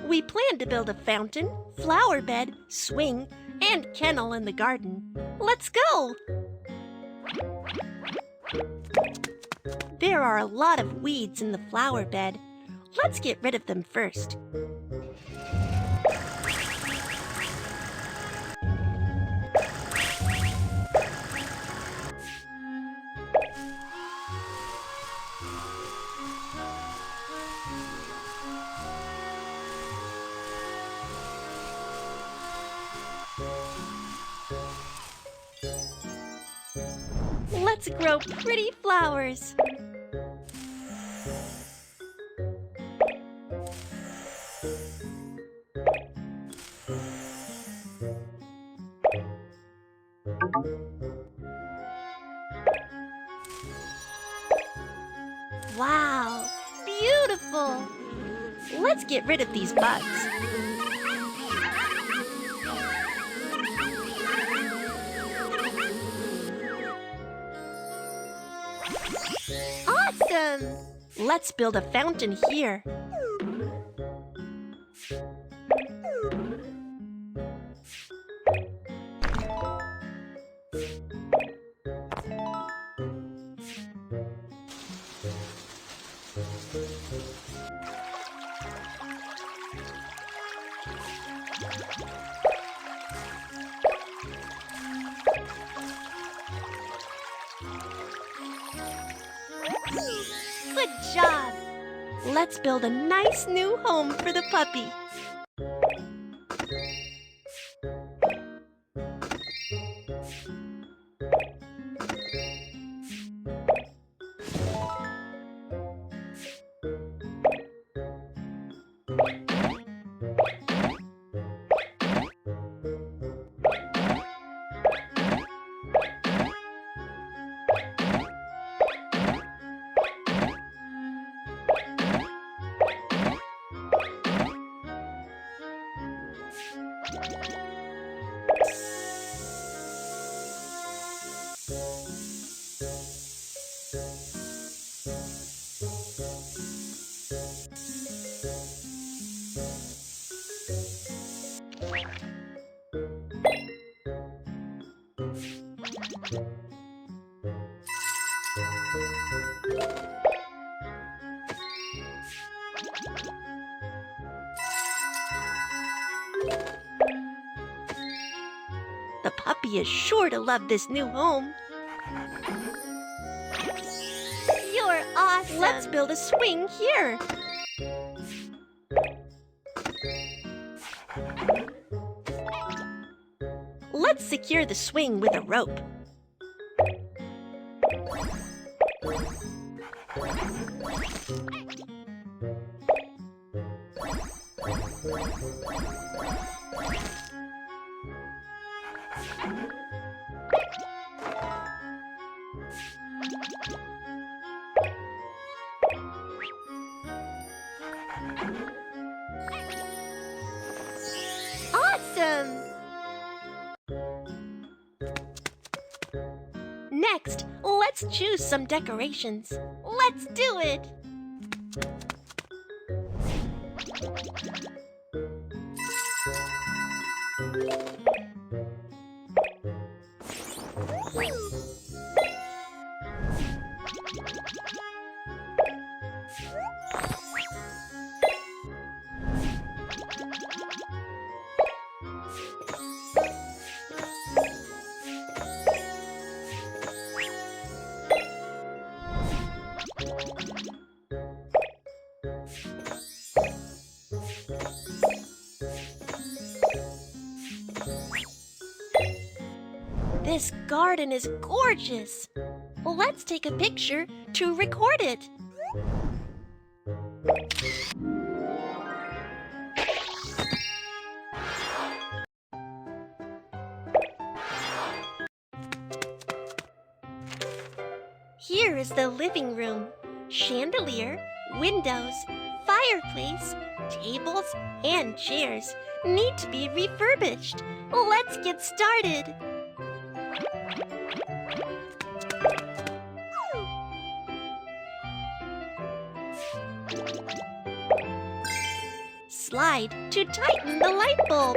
We plan to build a fountain, flower bed, swing, and kennel in the garden. Let's go! There are a lot of weeds in the flower bed. Let's get rid of them first. Let's grow pretty flowers. Wow, beautiful! Let's get rid of these bugs. Awesome! Let's build a fountain here. Good job! Let's build a nice new home for the puppy. The puppy is sure to love this new home. You're awesome! Let's build a swing here. Let's secure the swing with a rope. Awesome! Next, let's choose some decorations. Let's do it! This garden is gorgeous. Let's take a picture to record it. Here is the living room. Chandelier, windows, fireplace, tables, and chairs need to be refurbished. Let's get started. slide to tighten the light bulb.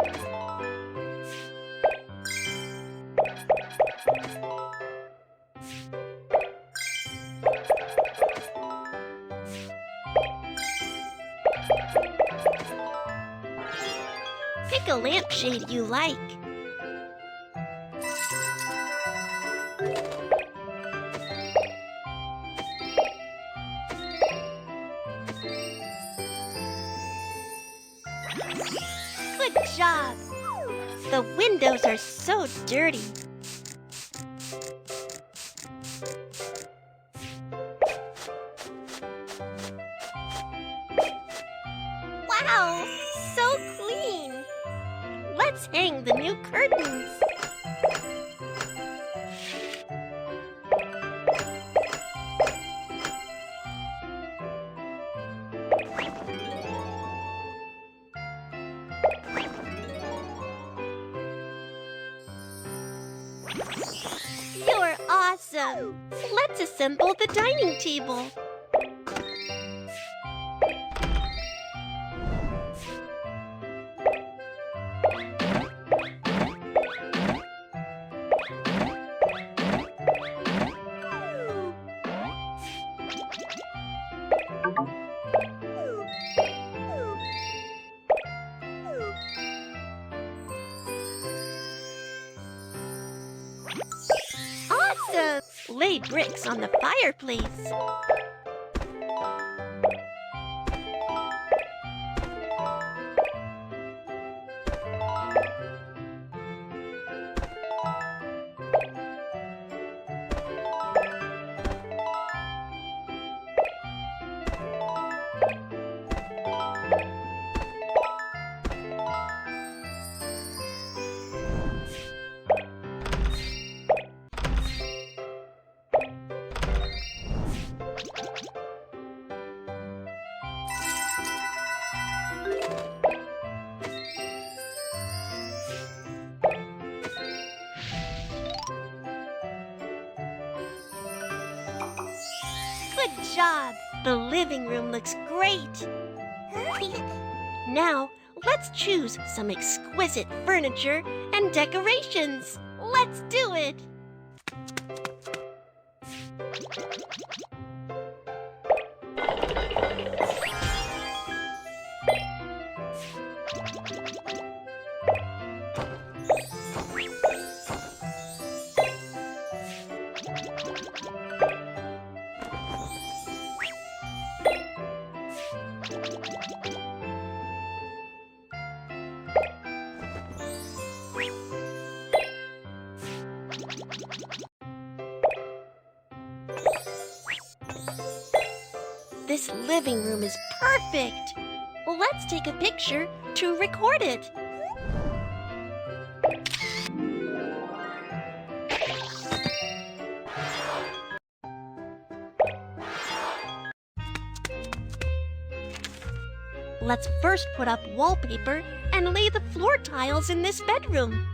Pick a lampshade you like. Good job! The windows are so dirty. Wow! So clean! Let's hang the new curtains. You're awesome! Let's assemble the dining table. Awesome! Lay bricks on the fireplace. Good job! The living room looks great. Now, let's choose some exquisite furniture and decorations. Let's do it! This living room is perfect. Let's take a picture to record it. Let's first put up wallpaper and lay the floor tiles in this bedroom.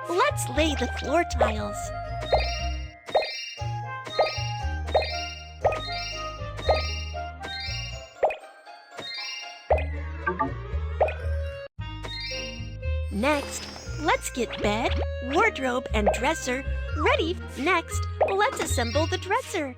Let's lay the floor tiles. Next, let's get bed, wardrobe, and dresser ready. Next, let's assemble the dresser.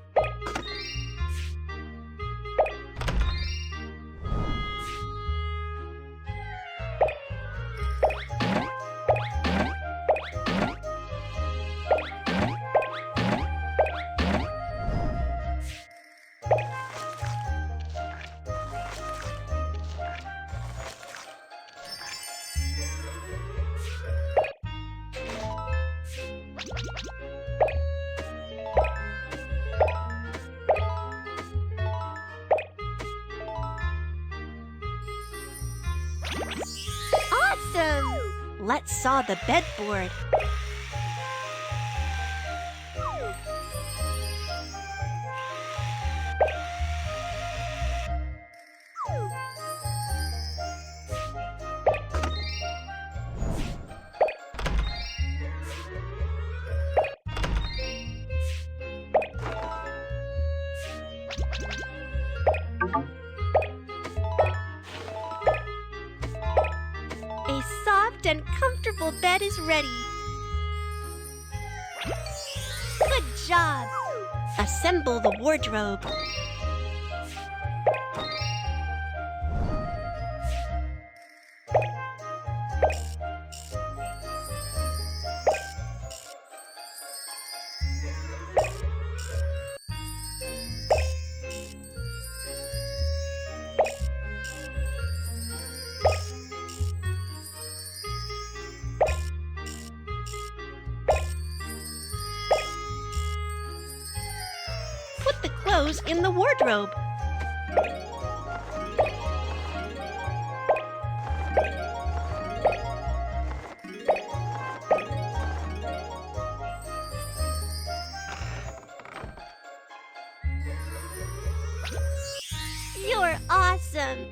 Awesome! Let's saw the bedboard. soft and comfortable bed is ready. Good job! Assemble the wardrobe. Put the clothes in the wardrobe. You're awesome!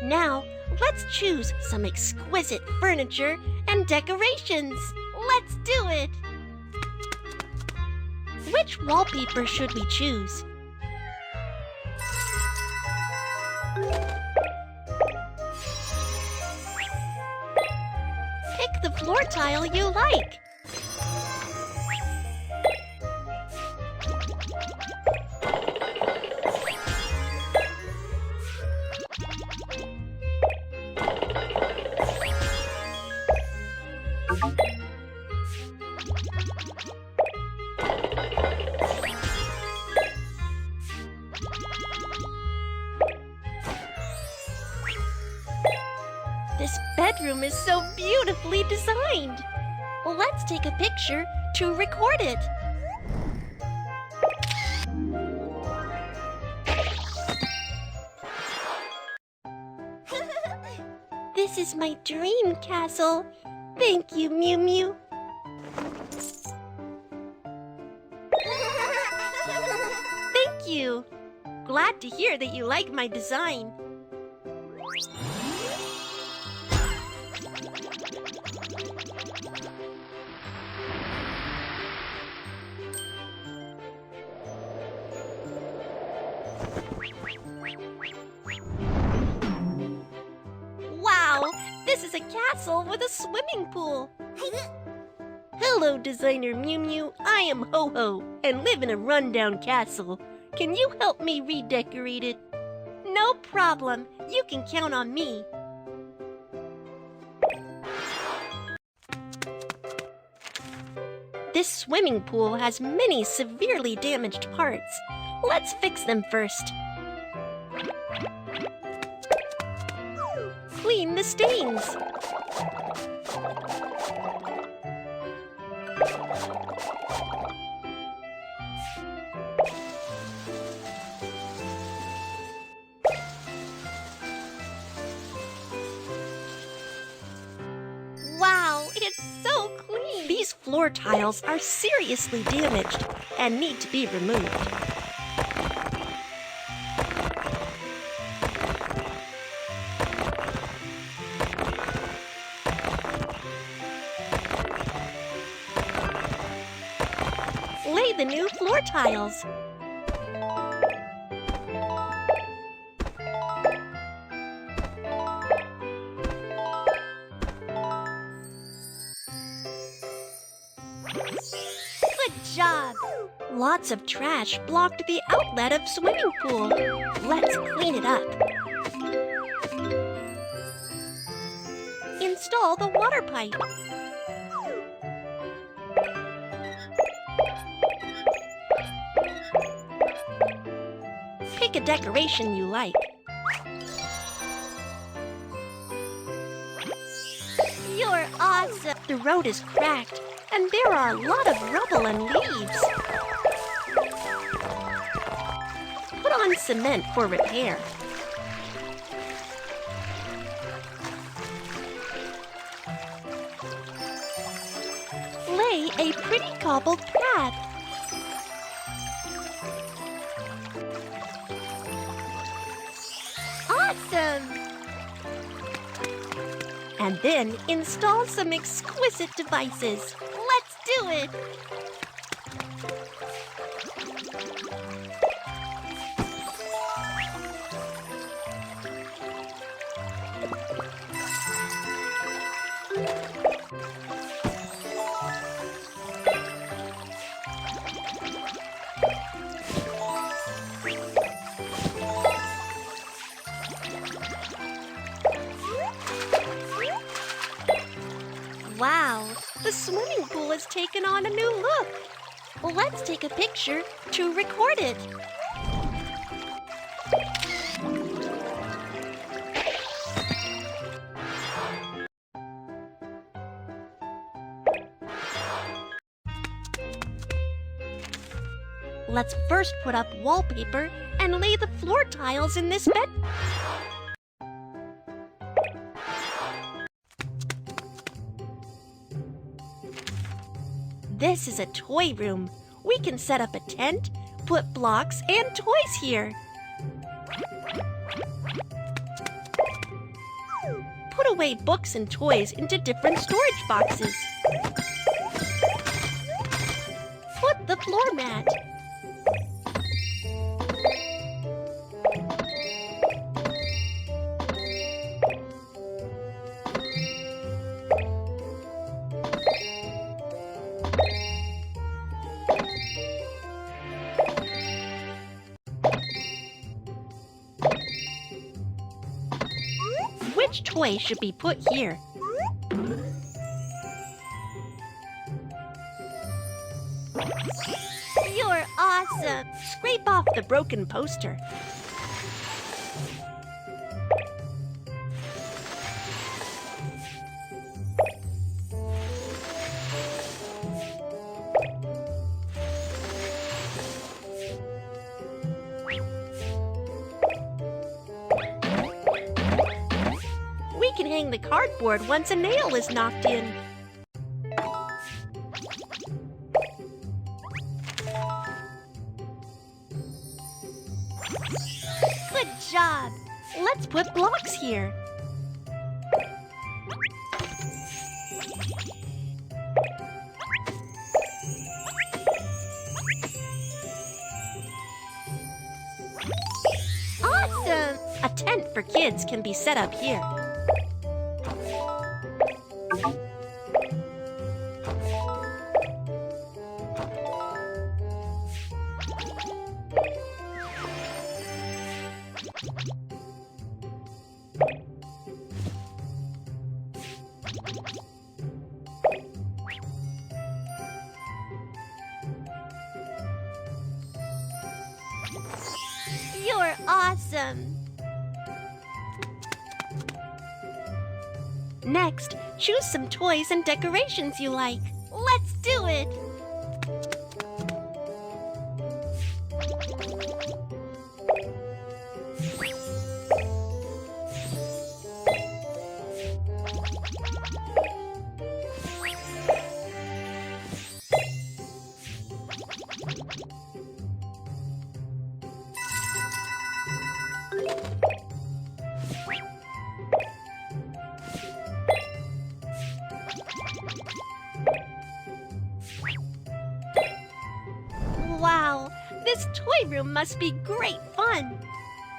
Now, let's choose some exquisite furniture and decorations. Let's do it! Which wallpaper should we choose? Pick the floor tile you like. This bedroom is so beautifully designed. Let's take a picture to record it. This is my dream castle. Thank you, Miu Miu. Thank you. Glad to hear that you like my design. Wow, this is a castle with a swimming pool. Hello, designer Miu Miu. I am Ho Ho and live in a rundown castle. Can you help me redecorate it? No problem. You can count on me. This swimming pool has many severely damaged parts. Let's fix them first. Clean the stains. Wow, it's so clean! These floor tiles are seriously damaged and need to be removed. Lay the new floor tiles. Good job! Lots of trash blocked the outlet of swimming pool. Let's clean it up. Install the water pipe. Pick a decoration you like. You're awesome! The road is cracked, and there are a lot of rubble and leaves. Put on cement for repair. Lay a pretty cobbled path. Awesome! And then install some exquisite devices. Let's do it! The swimming pool has taken on a new look. Let's take a picture to record it. Let's first put up wallpaper and lay the floor tiles in this bed. This is a toy room. We can set up a tent, put blocks and toys here. Put away books and toys into different storage boxes. Put the floor mat. Which toy should be put here? You're awesome! Scrape off the broken poster. We can hang the cardboard once a nail is knocked in. Good job! Let's put blocks here. Awesome! A tent for kids can be set up here. You're awesome! Next, choose some toys and decorations you like. Let's do it! Wow, this toy room must be great fun.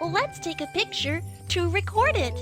Let's take a picture to record it.